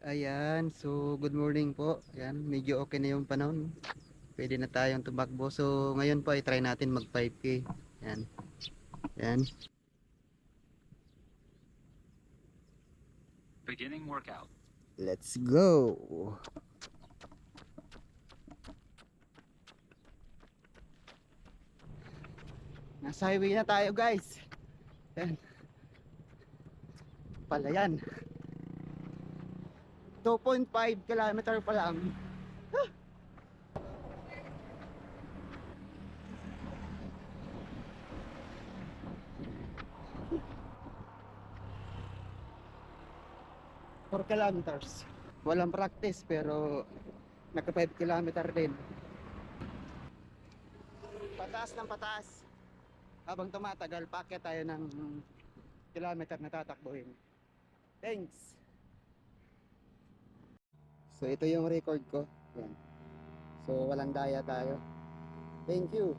Ayan, so good morning po. Ayan, medyo okay na yung panahon. Pwede na tayong tumakbo. So ngayon po ay try natin mag 5K. Ayan, ayan. Beginning workout. Let's go! Nasa highway na tayo guys. Ayan, palayan. 2.5 kilometer pa lang. Four kilometers. Walang practice pero nagka 5 kilometer din. Pataas ng pataas. Habang tumatagal, paakyat tayo ng kilometer na tatakbuhin. Thanks! So ito yung record ko. Yan. So walang daya tayo. Thank you!